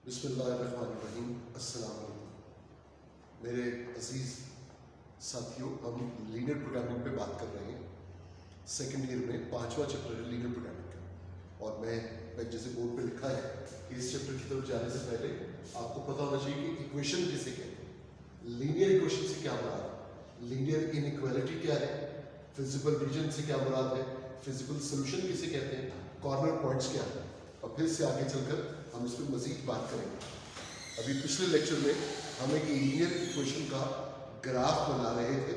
बिस्मिल्लाहिर्रहमानिर्रहीम। अस्सलाम वालेकुम मेरे अजीज़ साथियों, हम लीनियर प्रोग्रामिंग पे बात कर रहे हैं। सेकंड ईयर में 5वां चैप्टर है लीनियर प्रोग्रामिंग का। और मैं जैसे बोर्ड पे लिखा है कि इस चैप्टर की तरफ जाने से पहले आपको पता होना चाहिए कि इक्वेशन किसे कहते हैं, लीनियर इक्वेशन से क्या मुराद है, लीनियर इनइक्वालिटी क्या है, फिजिबल रीजन से क्या मुराद है, फिजिबल सोल्यूशन किसे कहते हैं, कॉर्नर पॉइंट्स क्या है। और फिर से आगे चलकर हम इस पर मजीद बात करेंगे। अभी पिछले लेक्चर में हम एक लीनियर इक्वेशन का ग्राफ बना रहे थे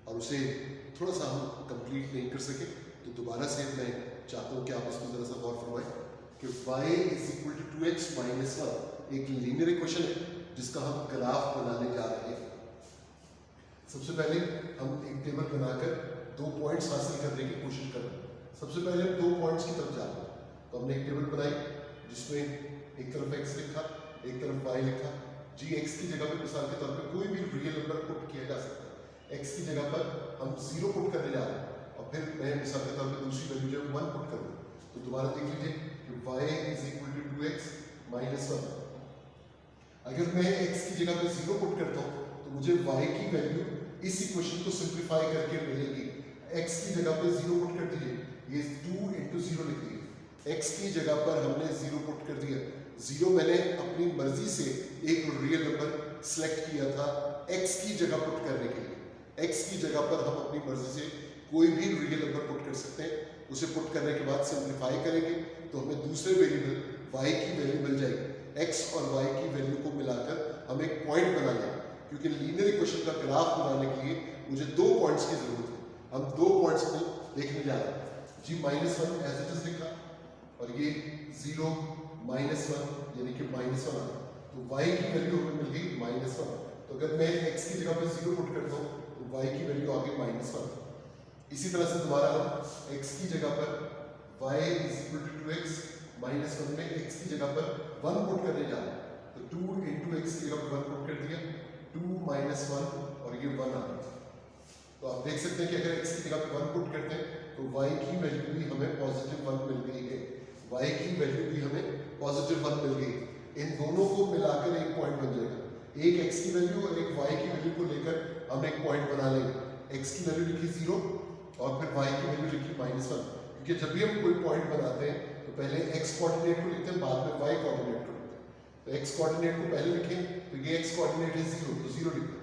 और उसे थोड़ा सा हम कंप्लीट नहीं कर सके, तो दोबारा से मैं चाहता हूँ कि आप इसमें ज़रा सा गौर फरमाएं कि y = 2x - 1 एक लीनियर इक्वेशन है जिसका हम ग्राफ बनाने जा रहे हैं। सबसे पहले हम एक टेबल बनाकर 2 पॉइंट्स हासिल करने की कोशिश कर रहे हैं। सबसे पहले हम 2 पॉइंट्स की तरफ जा रहे हैं, तो हमने एक टेबल बनाई जिसमें एक तरफ x लिखा, एक तरफ y लिखा। जी x की जगह पे मिसाल के तौर पे कोई भी रियल नंबर पुट किया जा सकता है। x की जगह पर हम 0 पुट करने जा रहे हैं और फिर मैं मिसाल के तौर पे दूसरी वैल्यू जो 1 पुट करूँ, तो दोबारा देख लीजिए कि y = 2x - 1। अगर मैं x की जगह पे 0 पुट करता हूँ तो मुझे y की वैल्यू इस इक्वेशन को सिंप्लीफाई करके मिलेगी। x की जगह पे 0 पुट कर दीजिए, ये 2 × 0 लिख दीजिए। x की जगह पर हमने 0 पुट कर दिया। 0 मैंने अपनी मर्जी से एक रियल नंबर सेलेक्ट किया था x की जगह पुट करने के लिए। x की जगह पर हम अपनी मर्जी से कोई भी रियल नंबर पुट कर सकते हैं। उसे पुट करने के बाद सिंप्लीफाई करेंगे तो हमें दूसरे वेरिएबल y की वैल्यू मिल जाएगी। x और y की वैल्यू को मिलाकर हम एक पॉइंट बना लेंगे, क्योंकि लीनियर इक्वेशन का ग्राफ बनाने के लिए मुझे 2 पॉइंट्स की जरूरत है। हम 2 पॉइंट्स को देखने जा रहे हैं। जी -1 एज इट इज लिखा और ये 0 - 1 यानी कि -1 आ, तो y की वैल्यू हमें मिल गई -1। तो अगर मैं x की जगह पे 0 पुट करता हूँ तो y की वैल्यू आ गई -1। इसी तरह से दोबारा हम x की जगह पर y = 2x - 1 में x की जगह पर 1 पुट करने जा रहे हैं, तो 2 × x की जगह पर 1 पुट कर दिया, 2 - 1 और ये 1 आ गया। तो आप देख सकते हैं कि अगर x की जगह पे 1 पुट करते हैं तो y की वैल्यू भी हमें +1 मिल गई है। y की वैल्यू भी हमें +1 मिल गई। इन दोनों को मिलाकर एक पॉइंट बन जाएगा। एक x की वैल्यू और एक y की वैल्यू को लेकर हम एक पॉइंट बना लेंगे। x की वैल्यू लिखी 0 और फिर y की वैल्यू लिखी -1, क्योंकि जब भी हम कोई पॉइंट बनाते हैं तो पहले x कोऑर्डिनेट को लिखते हैं, बाद में y कोऑर्डिनेट को लिखते हैं। तो x कोऑर्डिनेट को पहले लिखें तो ये x कोऑर्डिनेट है 0, तो 0 लिखा।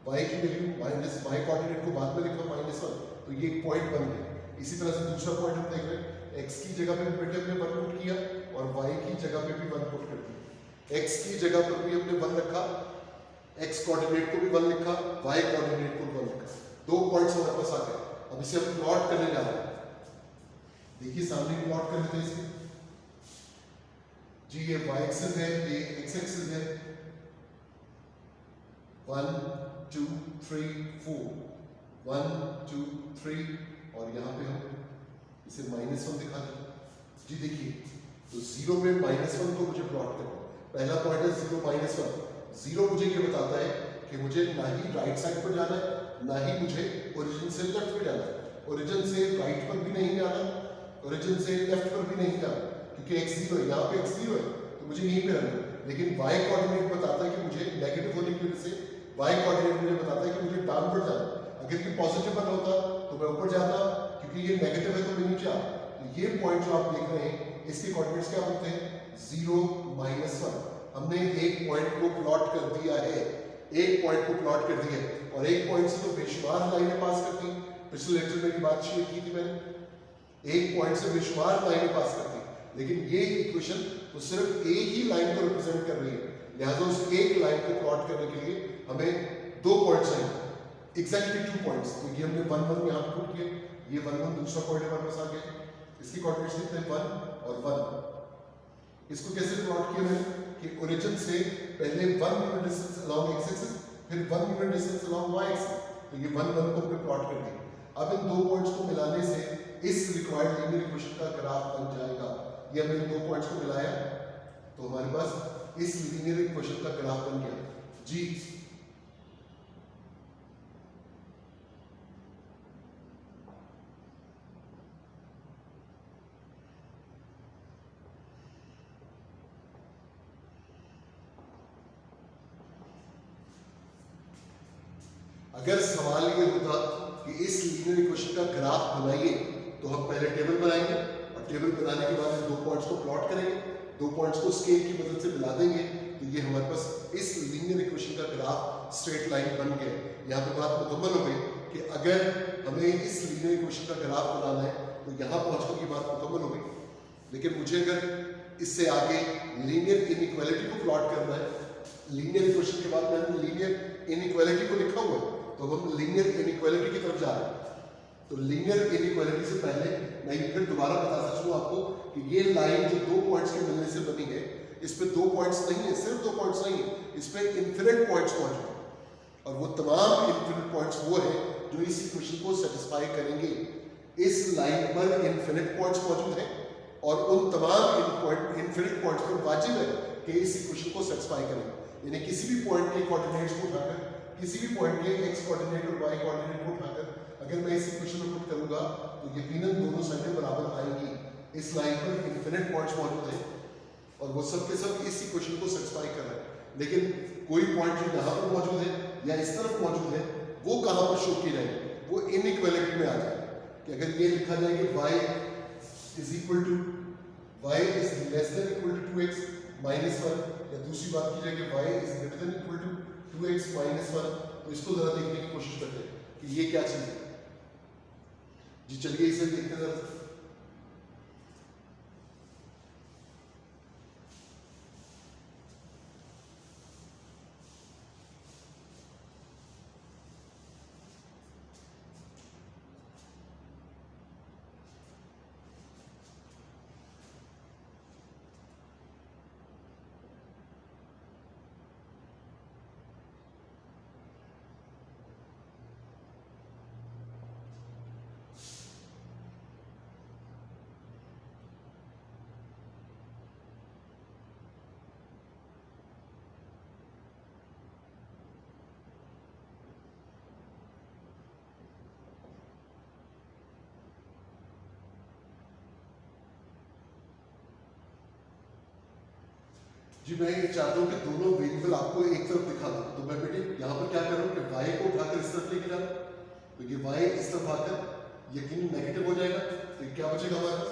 y की वैल्यू -y कोऑर्डिनेट को बाद में लिखा -1, तो ये एक पॉइंट बन गया। इसी तरह से दूसरा पॉइंट हम देख रहे हैं, x की जगह पे बेटे हमने 1 पुट किया और y की जगह पे भी 1 पुट कर दिया। x की जगह पर भी हमने 1 रखा, x कोऑर्डिनेट को भी 1 लिखा, y कोऑर्डिनेट को भी 1 लिखा। 2 पॉइंट्स हमारे पास आ गए। अब इसे हम प्लॉट करने जा रहे हैं। देखिए सामने प्लॉट कर लेते हैं इसे। जी ये y एक्सिस है, ये x एक्सिस है। 1 2 3 4 1 2 3 और यहाँ पे हम इसे -1 दिखा दें। जी देखिए, तो 0 में -1 को मुझे प्लॉट करना है। पहला पॉइंट है 0 -1। 0 मुझे ये बताता है कि मुझे ना ही राइट साइड पर जाना है, ना ही मुझे ओरिजिन से लेफ्ट पे जाना है। ओरिजिन से राइट पर भी नहीं जाना, ओरिजिन से लेफ्ट पर भी नहीं जाना, क्योंकि x 0 है, यहाँ पे x 0 है तो मुझे यहीं पे रहना है। लेकिन y कोऑर्डिनेट बताता है कि मुझे नेगेटिव होने की वजह से y कोऑर्डिनेट मुझे बताता है कि मुझे डाउनवर्ड जाना है। अगर ये पॉजिटिव वन होता तो मैं ऊपर जाता, क्योंकि ये नेगेटिव है तो मैं नीचे आता। तो ये पॉइंट जो आप देख रहे हैं इसके कोऑर्डिनेट्स क्या होते हैं? 0 -1। हमने एक पॉइंट को प्लॉट कर दिया है, एक पॉइंट को प्लॉट कर दिया है और एक पॉइंट से तो बेशुमार लाइनें पास करती हैं। पिछले लेक्चर में ये बात शेयर की थी मैंने, एक पॉइंट से बेशुमार लाइनें पास करती हैं, लेकिन ये इक्वेशन तो सिर्फ एक ही लाइन को रिप्रेजेंट कर रही है। लिहाजा उस एक लाइन को प्लॉट करने के लिए हमें 2 पॉइंट्स चाहिए, एग्जैक्टली 2 पॉइंट्स। तो ये हमने 1 1 यहाँ पुट किया, ये 1 1 दूसरा पॉइंट हमारे पास आ गया। इसकी कोऑर्डिनेट्स कितने? 1 और 1। इसको कैसे प्लॉट किया मैंने कि ओरिजिन से पहले 1 unit distance along x axis, फिर 1 unit distance along y axis, तो ये 1 1 को हमने प्लॉट कर दिया। अब इन 2 पॉइंट्स को मिलाने से इस रिक्वायर्ड लीनियर इक्वेशन का ग्राफ बन जाएगा। ये हमने इन 2 पॉइंट्स को मिलाया तो हमारे पास इस लीनियर इक्वेशन का ग्राफ बन गया। जी अगर सवाल ये होता कि इस लीनियर इक्वेशन का ग्राफ बनाइए, तो हम पहले टेबल बनाएंगे और टेबल बनाने के बाद इन दो पॉइंट्स को प्लॉट करेंगे, दो पॉइंट्स को स्केल की मदद से मिला देंगे, तो ये हमारे पास इस लीनियर इक्वेशन का ग्राफ स्ट्रेट लाइन बन गया। यहाँ पे बात मुकम्मल हो गई कि अगर हमें इस लीनियर इक्वेशन का ग्राफ बनाना है तो यहाँ पहुँचने की बात मुकम्मल हो गई। लेकिन मुझे अगर इससे आगे लीनियर इनइक्वालिटी को प्लॉट करना है, लीनियर इक्वेशन के बाद मैंने लीनियर इनइक्वालिटी को लिखा हुआ है, तो हम लीनियर इनइक्वालिटी की तरफ जा रहे हैं। तो लीनियर इनइक्वालिटी से पहले मैं फिर दोबारा बताता चलूं आपको कि ये लाइन जो दो पॉइंट्स के मिलने से बनी है, इस पे दो पॉइंट्स नहीं है, सिर्फ दो पॉइंट्स नहीं है, इस पे इन्फिनिट पॉइंट्स मौजूद हैं, और वो तमाम इन्फिनिट पॉइंट्स वो हैं जो इस इक्वेशन को सेटिस्फाई करेंगे। इस लाइन पर इन्फिनिट पॉइंट्स मौजूद हैं और उन तमाम इन्फिनिट पॉइंट्स पर वाजिब है कि इस इक्वेशन को सेटिस्फाई करें। यानी किसी भी पॉइंट के कोऑर्डिनेट्स को उठाकर, किसी भी पॉइंट के एक्स कोऑर्डिनेट और वाई कोऑर्डिनेट को उठाकर अगर मैं इस इक्वेशन में पुट करूंगा तो यकीनन दोनों साइडें बराबर आएंगी। इस लाइन पर इन्फिनिट पॉइंट्स मौजूद हैं और वो सब के सब इस इक्वेशन को सेटिस्फाई कर रहे हैं। लेकिन कोई पॉइंट जो यहाँ पर मौजूद है या इस तरफ मौजूद है, वो कहाँ पर शो किया जाए, वो इनइक्वालिटी में आ जाए। कि अगर ये लिखा जाए कि y is equal to y is less than equal to 2x minus 1, या दूसरी बात की जाए कि y is greater than equal to 2x minus 1, तो इसको जरा देखने की कोशिश करते हैं कि ये क्या चीज है। जी चलिए इसे देखते हैं जरा। जी मैं ये चाहता हूँ कि दोनों वेरिएबल आपको एक तरफ दिखा दूं, तो मैं बेटे यहाँ पर क्या कर रहा हूँ कि y को उठाकर इस तरफ लेके जा रहा हूँ, तो ये y इस तरफ आकर यकीनन नेगेटिव हो जाएगा, तो क्या बचेगा हमारे पास,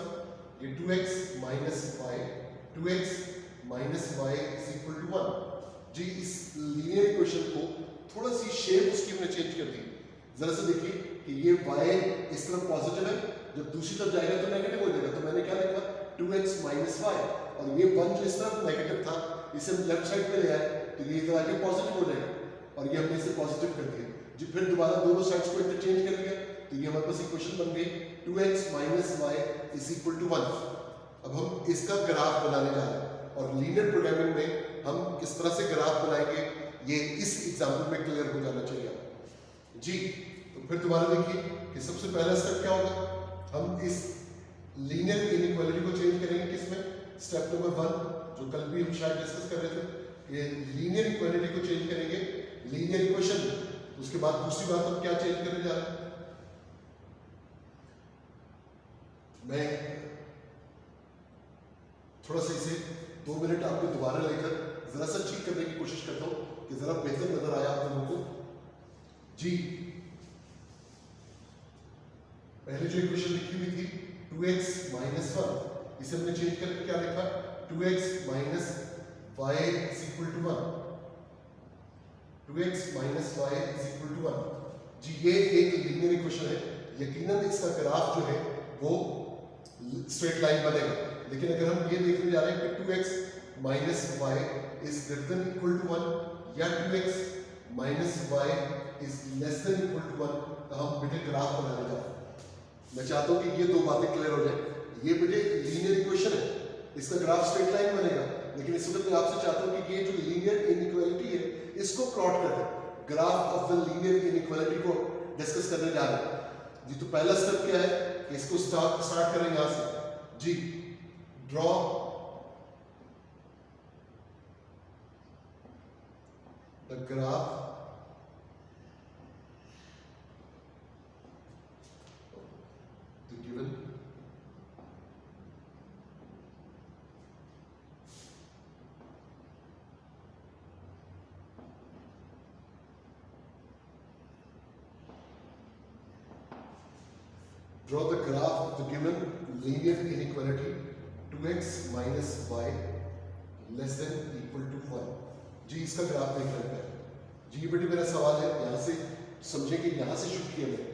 ये 2x minus Y, 2x minus Y is equal to 1। जी इस लीनियर इक्वेशन को थोड़ा सी शेप उसकी हमने चेंज कर दी। जरा से देखिए कि ये y इस तरफ पॉजिटिव है, जब दूसरी तरफ जाएगा तो नेगेटिव हो जाएगा, तो मैंने क्या लिखा 2x माइनस वाई, और ये 1 जो इस तरफ नेगेटिव था इसे हम लेफ्ट साइड पे ले आए, तो ये इधर आके पॉजिटिव हो जाएगा, और ये हमने इसे पॉजिटिव कर दिया। जी फिर दोबारा दोनों साइड्स को इंटरचेंज कर लिया, तो ये हमारे पास इक्वेशन बन गई 2x minus Y is equal to 1। अब हम इसका ग्राफ बनाने जा रहे हैं, और लीनियर प्रोग्रामिंग में हम किस तरह से ग्राफ बनाएंगे ये इस एग्जाम्पल में क्लियर हो जाना चाहिए जी। तो फिर दोबारा देखिए कि सबसे पहला स्टेप क्या होगा, हम इस लीनियर इनइक्वालिटी को चेंज करेंगे किसमें, स्टेप नंबर 1 जो कल भी हम शायद डिस्कस कर रहे थे, कि लीनियर इक्वालिटी को चेंज करेंगे लीनियर इक्वेशन। उसके बाद दूसरी बात हम क्या चेंज करने जा रहे हैं, मैं थोड़ा सा इसे 2 मिनट आपको दोबारा लेकर जरा सा ठीक करने की कोशिश करता हूं कि जरा बेहतर नजर आया आप लोगों को जी। पहले जो इक्वेशन लिखी हुई थी 2x माइनस 1, इसे हमने चेंज करके क्या लिखा 2x minus Y is equal to 1, 2x minus Y is equal to 1। जी ये एक लीनियर इक्वेशन है, यकीनन इसका ग्राफ जो है वो स्ट्रेट लाइन बनेगा। लेकिन अगर हम ये देखने जा रहे हैं कि 2x minus Y is greater than equal to 1 या 2x minus Y is less than equal to 1, तो हम बेटे ग्राफ बनाने जा रहे हैं। मैं चाहता हूं कि ये दो बातें क्लियर हो जाए। ये बेटे लीनियर इक्वेशन है, इसका ग्राफ स्ट्रेट लाइन बनेगा, लेकिन इस वक्त मैं आपसे चाहता हूं कि ये जो लीनियर इनइक्वालिटी है इसको प्लॉट कर दे, graph of the linear inequality को डिस्कस करने जा रहे हैं जी। तो पहला स्टेप क्या है कि इसको स्टार्ट करेंगे यहां से जी, draw the graph the given Draw the graph of the given linear inequality 2x minus y less than equal to 1। जी इसका ग्राफ देख लेते हैं। जी बेटे मेरा सवाल है, यहाँ से समझें कि यहाँ से शुरू किया मैं,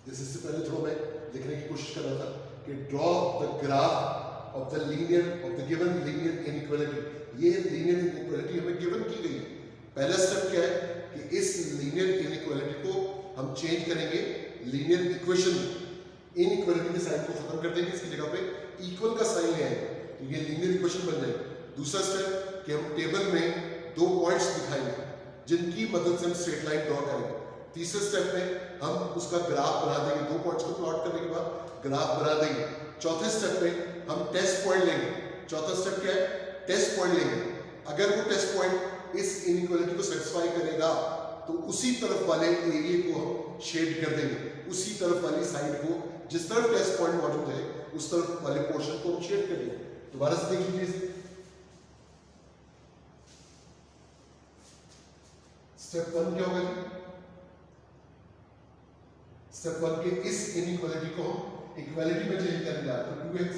जैसे इससे पहले थोड़ा मैं लिखने की कोशिश कर रहा था कि draw the graph of the linear of the given linear inequality. ये लीनियर इनइक्वालिटी हमें गिवन की गई है। पहला स्टेप क्या है कि इस लीनियर इनइक्वालिटी को हम चेंज करेंगे लीनियर इक्वेशन में। इनइक्वालिटी के साइन को खत्म कर देंगे, इसकी जगह पे इक्वल का साइन ले आएंगे तो ये लीनियर इक्वेशन बन जाएगी। दूसरा स्टेप कि हम टेबल में दो पॉइंट्स दिखाएंगे जिनकी मदद से हम स्ट्रेट लाइन ड्रॉ करेंगे। तीसरे स्टेप में हम उसका ग्राफ बना देंगे, दो पॉइंट्स को प्लॉट करने के बाद ग्राफ बना देंगे। चौथे स्टेप में हम टेस्ट पॉइंट लेंगे। चौथा स्टेप क्या है, टेस्ट पॉइंट लेंगे। अगर वो टेस्ट पॉइंट इस इनइक्वालिटी को सेटिस्फाई करेगा तो उसी तरफ वाले एरिया को हम शेड कर देंगे, उसी तरफ वाली साइड को, जिस तरफ टेस्ट पॉइंट मौजूद है उस तरफ वाले पोर्शन को हम शेड कर देंगे। दोबारा से देख लीजिए, स्टेप 1 क्या होगा? स्टेप 1 के इस इनइक्वालिटी को हम इक्वालिटी में चेंज करने जा रहे हैं। 2x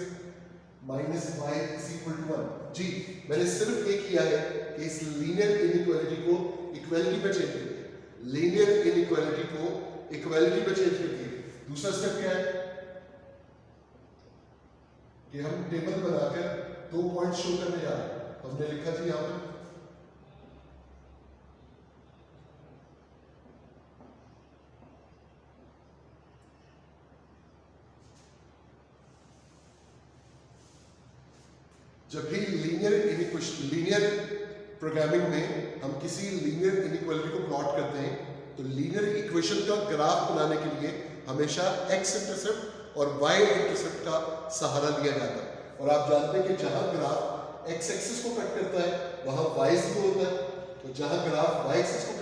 minus Y is equal to 1। जी मैंने सिर्फ ये किया है कि इस लीनियर इनइक्वालिटी को इक्वालिटी में चेंज कर दिया, लीनियर इनइक्वालिटी को इक्वालिटी में चेंज कर दिया। दूसरा स्टेप क्या है कि हम टेबल बनाकर दो पॉइंट शो करने जा रहे हैं। हमने लिखा जी यहां पर जब भी लीनियर प्रोग्रामिंग में हम किसी लीनियर इनइक्वालिटी को प्लॉट करते हैं तो लीनियर इक्वेशन का ग्राफ बनाने के लिए हमेशा एक्स इंटरसेप्ट और वाई इंटरसेप्ट का सहारा लिया जाता है। और आप जानते हैं कि जहां ग्राफ एक्स एक्सिस को कट करता है वहां वाई जीरो होता है, तो जहां ग्राफ वाई एक्सिस को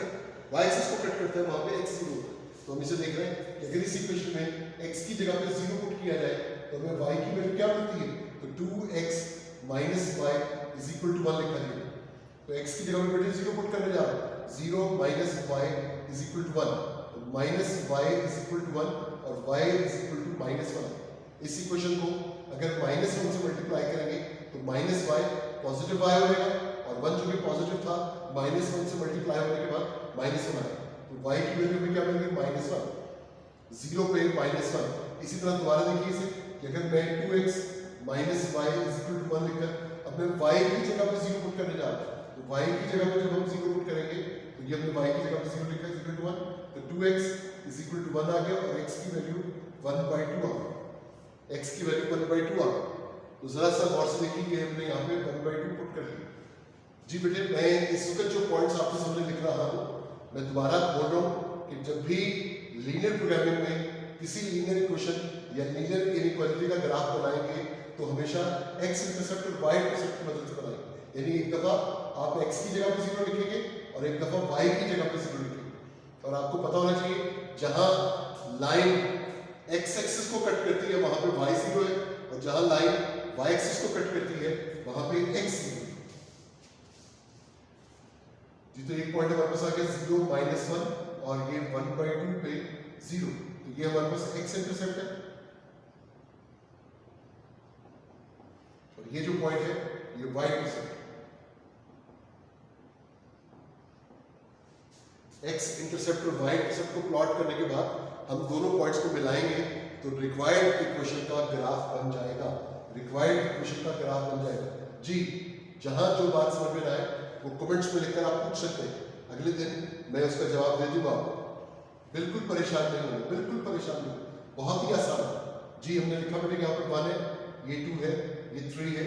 कट करता है वहां पे एक्स जीरो होता है। तो हम इसे देख रहे हैं कि अगर इस इक्वेशन में एक्स की जगह पे जीरो पुट किया जाए तो हमें वाई की वैल्यू क्या मिलती है? तो 2x minus Y is equal to 1 लिखा जाएगा। तो x की जगह पे बेटे जीरो पुट करने जा रहे हैं, 0 minus Y is equal to 1, तो minus Y is equal to 1 और y is equal to minus 1। इस इक्वेशन को अगर माइनस 1 से मल्टीप्लाई करेंगे तो माइनस वाई पॉजिटिव वाई हो जाएगा और 1 जो कि पॉजिटिव था माइनस 1 से मल्टीप्लाई होने के बाद माइनस 1 आएगा, तो y की वैल्यू में क्या मिलेगी? माइनस 1, 0 पे माइनस 1। इसी तरह दोबारा देखिए इसे कि अगर मैं 2x minus Y is equal to 1 लिखकर अब मैं y की जगह पे 0 पुट करने जा रहा हूं, तो y की जगह पे जब हम 0 पुट करेंगे तो ये हमने y की जगह पे 0 लिखा है इक्वल टू 1, तो 2x इज इक्वल टू 1 आ गया और x की वैल्यू 1/2 आ गई। x की वैल्यू 1/2 आ गई। तो जरा सा गौर से देखिए कि हमने यहाँ पे 1/2 पुट कर लिया। जी बेटे मैं इस वक्त जो पॉइंट्स आपके सामने लिख रहा हूँ मैं दोबारा बोल रहा हूँ कि जब भी लीनियर प्रोग्रामिंग में किसी लीनियर इक्वेशन या लीनियर इनइक्वालिटी का ग्राफ बनाएंगे तो हमेशा x इंटरसेप्ट और y इंटरसेप्ट की मदद से बनाएंगे। यानी एक दफा आप x की जगह पे 0 लिखेंगे और एक दफा y की जगह पे 0 लिखेंगे। और आपको पता होना चाहिए जहां लाइन x एक्सिस को कट करती है वहां पे y 0 है और जहां लाइन y एक्सिस को कट करती है वहां पे x 0 है। जी तो एक पॉइंट हमारे पास आ गया 0 माइनस 1 और ये 1/2 पे 0, तो ये हमारे पास x इंटरसेप्ट है और ये जो पॉइंट है ये y इंटरसेप्ट। x इंटरसेप्ट और y इंटरसेप्ट को प्लॉट करने के बाद हम दोनों पॉइंट्स को मिलाएंगे तो रिक्वायर्ड इक्वेशन का ग्राफ बन जाएगा। रिक्वायर्ड इक्वेशन का ग्राफ बन जाएगा। जी जहां जो बात समझ में आए वो कमेंट्स में लिखकर आप पूछ सकते हैं, अगले दिन मैं उसका जवाब दे दूंगा। बिल्कुल परेशान नहीं होना, बिल्कुल परेशान नहीं, बहुत ही आसान है। जी हमने लिखा बेटे यहाँ पर 1 है, ये 2 है, ये 3 है,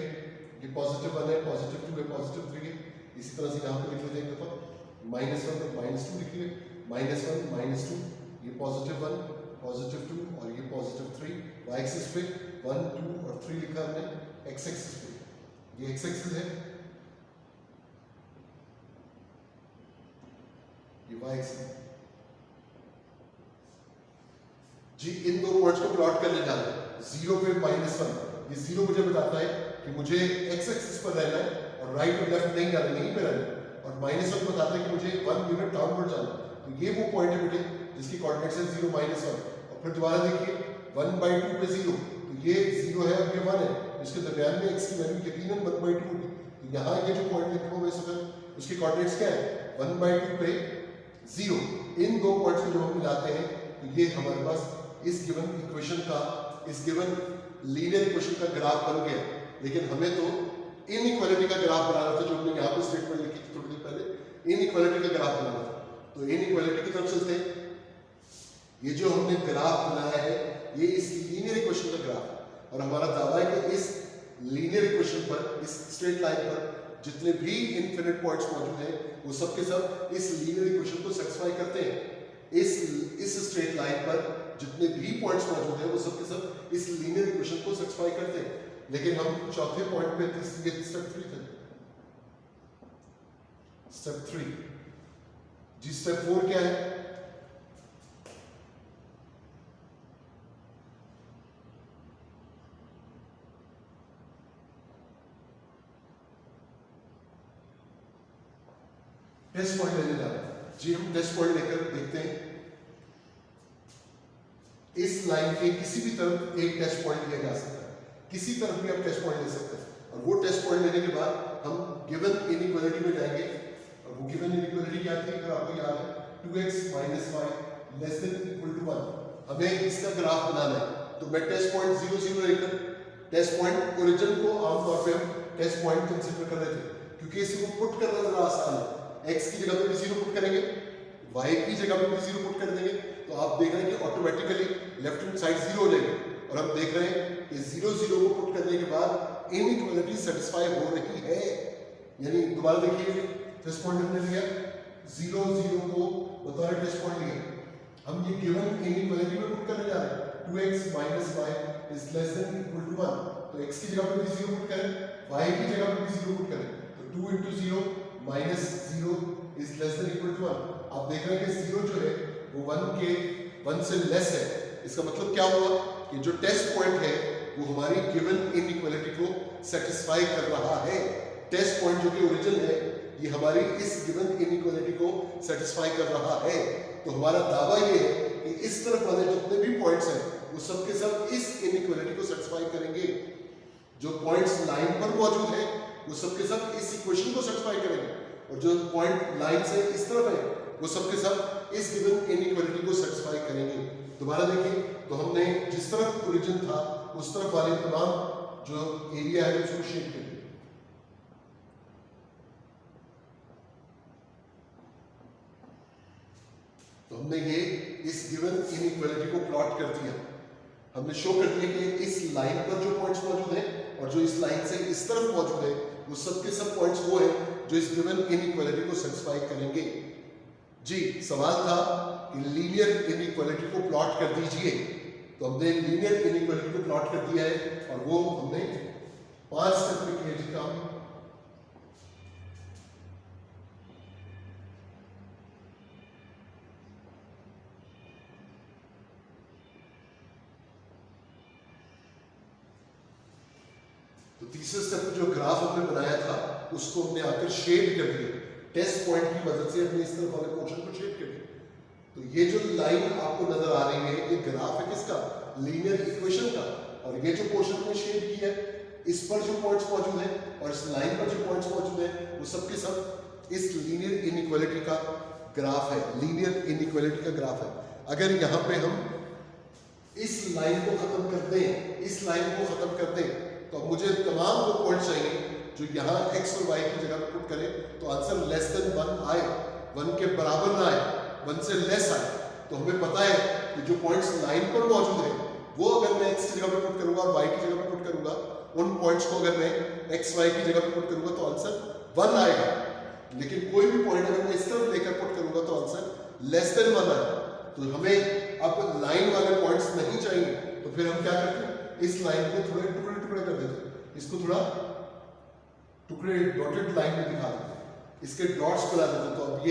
ये पॉजिटिव 1 है, पॉजिटिव 2 है, पॉजिटिव 3 है। इसी तरह से यहाँ पे लिख लेते हैं एक दफा -1 और -2 लिखिए, -1 -2, ये पॉजिटिव 1 पॉजिटिव 2 और ये पॉजिटिव 3। y एक्सिस पे 1 2 और 3 लिखा हमने, x एक्सिस पे ये x एक्सिस है, ये y एक्सिस। जी इन दो पॉइंट्स को प्लॉट करने जा रहे हैं। 0 पे -1, ये 0 मुझे बताता है कि मुझे x एक्सिस पर रहना है और राइट और लेफ्ट नहीं जाना, यहीं पे रहना है। और -1 बताता है कि मुझे 1 यूनिट डाउनवर्ड जाना है। तो ये वो पॉइंट है बेटे जिसकी कोऑर्डिनेट्स है 0 -1। और फिर दोबारा देखिए 1/2 पे 0, तो ये 0 है और ये 1 है, इसके दरमियान में x की वैल्यू यकीनन 1/2 होगी। तो यहाँ ये जो पॉइंट लिखा हुआ है इस वक्त उसके कोऑर्डिनेट्स क्या है 1/2 पे 0। इन दो पॉइंट्स को जब हम मिलाते हैं तो ये हमारे पास इस गिवन इक्वेशन का, इस गिवन लीनियर इक्वेशन का ग्राफ बन गया। लेकिन हमें तो इनइक्वालिटी का ग्राफ बनाना था, जो हमने यहाँ पे स्टेटमेंट लिखी थी थोड़ी देर पहले, इनइक्वालिटी का ग्राफ बनाना था। तो इनइक्वालिटी की तरफ चलते हैं। ये जो हमने ग्राफ बनाया है ये इस लीनियर इक्वेशन का ग्राफ है और हमारा दावा है कि इस लीनियर इक्वेशन पर, इस स्ट्रेट लाइन पर जितने भी इनफिनिट पॉइंट्स मौजूद हैं वो सब के सब इस लीनियर इक्वेशन को सेटिस्फाई करते हैं। इस स्ट्रेट लाइन पर जितने भी पॉइंट्स मौजूद हैं वो सब के सब इस लीनियर इक्वेशन को सेटिस्फाई करते हैं। लेकिन हम चौथे पॉइंट पे स्टेप 3 थे, स्टेप 3 जी। स्टेप 4 क्या है? टेस्ट पॉइंट लेने जा रहे हैं जी। हम टेस्ट पॉइंट लेकर देखते हैं इस लाइन के किसी भी तरफ एक टेस्ट पॉइंट लिया जा सकता है, किसी तरफ भी आप टेस्ट पॉइंट ले सकते हैं। और वो टेस्ट पॉइंट लेने के बाद हम गिवन इनइक्वालिटी में जाएंगे। और वो गिवन इनइक्वालिटी क्या थी अगर आपको याद है, 2x - 5 < 1। हमें इसका ग्राफ बनाना है तो मैं टेस्ट पॉइंट 0 0 लेकर, टेस्ट पॉइंट ओरिजिन को आमतौर पे हम टेस्ट पॉइंट कंसीडर कर रहे थे क्योंकि इसको पुट करना जरा आसान है। x की जगह पे भी 0 पुट करेंगे, y की जगह पे भी 0 पुट कर देंगे, तो आप देख रहे हैं कि ऑटोमेटिकली लेफ्ट हैंड साइड 0 हो जाएगी। और हम देख रहे हैं कि 0 0 को पुट करने के बाद इनइक्वालिटी सेटिस्फाई हो रही है। यानी दोबारा देखिए, टेस्ट पॉइंट हमने लिया 0 0 को बतौर टेस्ट पॉइंट लिया। हम ये गिवन इनइक्वालिटी में पुट करने जा रहे हैं, 2x - 5 < 1। तो x की जगह पे भी 0 पुट करें, y की जगह पे भी 0 पुट करें, तो 2 × 0 - 0 < 1। आप देख रहे हैं कि 0 जो है वो 1 से लेस है। इसका मतलब क्या हुआ कि जो टेस्ट पॉइंट है वो हमारी गिवन इनइक्वालिटी को सेटिस्फाई कर रहा है। टेस्ट पॉइंट जो कि ओरिजिन है ये हमारी इस गिवन इनइक्वालिटी को सेटिस्फाई कर रहा है। तो हमारा दावा ये है कि इस तरफ वाले जितने भी पॉइंट्स हैं वो सब के सब इस इनइक्वालिटी को सेटिस्फाई करेंगे। जो पॉइंट्स लाइन पर मौजूद है वो सब के सब इस इक्वेशन को सेटिस्फाई करेंगे, और जो पॉइंट लाइन से इस तरफ है वो सब के सब इस गिवन इनइक्वालिटी को सेटिस्फाई करेंगे। दोबारा देखिए, तो हमने जिस तरफ ओरिजिन था उस तरफ वाले तमाम जो एरिया है उसको शेड कर दिया। तो हमने ये इस गिवन इनइक्वालिटी को प्लॉट कर दिया। हमने शो कर दिया कि इस लाइन पर जो पॉइंट्स मौजूद हैं और जो इस लाइन से इस तरफ मौजूद है वो सब के सब पॉइंट्स वो हैं जो इस गिवन इनइक्वालिटी को सेटिस्फाई करेंगे। जी, सवाल था कि लीनियर इनइक्वालिटी को प्लॉट कर दीजिए। तो हमने लीनियर इनइक्वालिटी को प्लॉट कर दिया है और वो हमने 5 स्टेप में किया जी काम। तो तीसरे स्टेप में जो ग्राफ हमने बनाया था उसको हमने आकर शेड कर दिया। टेस्ट पॉइंट की मदद से हमने इस तरफ वाले पोर्शन को शेड कर दिया। तो ये जो लाइन आपको नजर आ रही है ये ग्राफ है किसका? लीनियर इक्वेशन का। और ये जो पोर्शन में शेड किया है इस पर जो पॉइंट्स मौजूद हैं और इस लाइन पर जो पॉइंट्स मौजूद हैं वो सब के सब इस लीनियर इनइक्वालिटी का ग्राफ है, लीनियर इनइक्वालिटी का ग्राफ है। अगर यहाँ पे हम इस लाइन को खत्म कर दें, इस लाइन को खत्म कर दें, तो मुझे तमाम वो पॉइंट्स चाहिए जो यहाँ x और y की जगह पे पुट करें तो आंसर लेस देन 1 आए, 1 के बराबर ना आए, 1 से लेस आए। तो हमें पता है कि जो पॉइंट्स लाइन पर मौजूद है वो अगर मैं x की जगह पे पुट करूंगा और y की जगह पे पुट करूंगा, उन पॉइंट्स को अगर मैं x y की जगह पे पुट करूंगा तो आंसर 1 आएगा। लेकिन कोई भी पॉइंट अगर मैं इस तरफ लेकर पुट करूंगा तो आंसर लेस देन 1 आएगा। तो हमें अब लाइन वाले पॉइंट्स नहीं चाहिए, तो फिर हम क्या करते हैं, इस लाइन को थोड़े टुकड़े टुकड़े कर देते हैं, इसको थोड़ा टुकड़े डॉटेड लाइन में दिखा देते हैं, इसके डॉट्स बना देते हैं। तो अब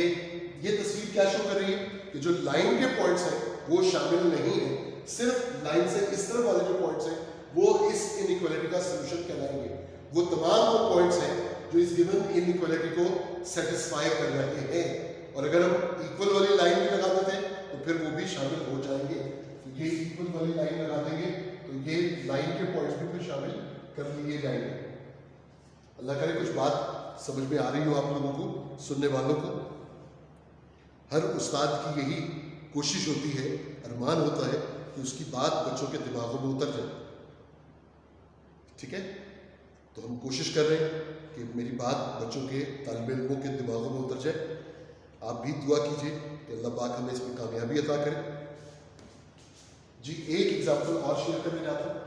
ये तस्वीर क्या शो कर रही है कि जो लाइन के पॉइंट्स हैं वो शामिल नहीं है, सिर्फ लाइन से इस तरफ वाले जो पॉइंट्स हैं वो इस इनइक्वालिटी का सॉल्यूशन कहलाएंगे। वो तमाम वो पॉइंट्स हैं जो इस गिवन इनइक्वालिटी को सेटिस्फाई कर रहे हैं। और अगर हम इक्वल वाली लाइन भी लगा देते हैं तो फिर वो भी शामिल हो जाएंगे। तो ये इक्वल वाली लाइन लगा देंगे तो ये लाइन के पॉइंट्स भी फिर शामिल कर लिए जाएंगे। अल्लाह करे कुछ बात समझ में आ रही हो आप लोगों को, सुनने वालों को। हर उस्ताद की यही कोशिश होती है, अरमान होता है कि उसकी बात बच्चों के दिमागों में उतर जाए। ठीक है, तो हम कोशिश कर रहे हैं कि मेरी बात बच्चों के तालिब इल्मों के दिमागों में उतर जाए। आप भी दुआ कीजिए कि अल्लाह पाक हमें इसमें कामयाबी अता करे। जी एक एग्जाम्पल और शेयर करने जाता हूँ।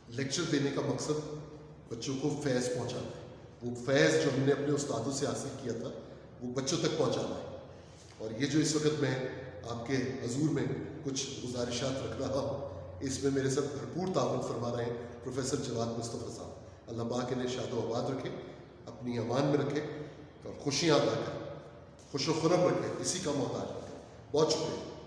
लेक्चर देने का मकसद बच्चों को फैज़ पहुंचाना है। वो फैज़ जो हमने अपने उस्तादों से हासिल किया था वो बच्चों तक पहुंचाना है। और ये जो इस वक्त मैं आपके हजूर में कुछ गुजारिशात रख रहा हूँ, इसमें मेरे साथ भरपूर ताउन फरमा रहे हैं प्रोफेसर जवाद मुस्तफ़ा साहब। अल्लाह पाक इन्हें शादो आबाद रखे, अपनी अमान में रखे और खुशियाँ अता करें, खुश व खुरम रखे, इसी का मोहताज रखे। बहुत शुक्रिया।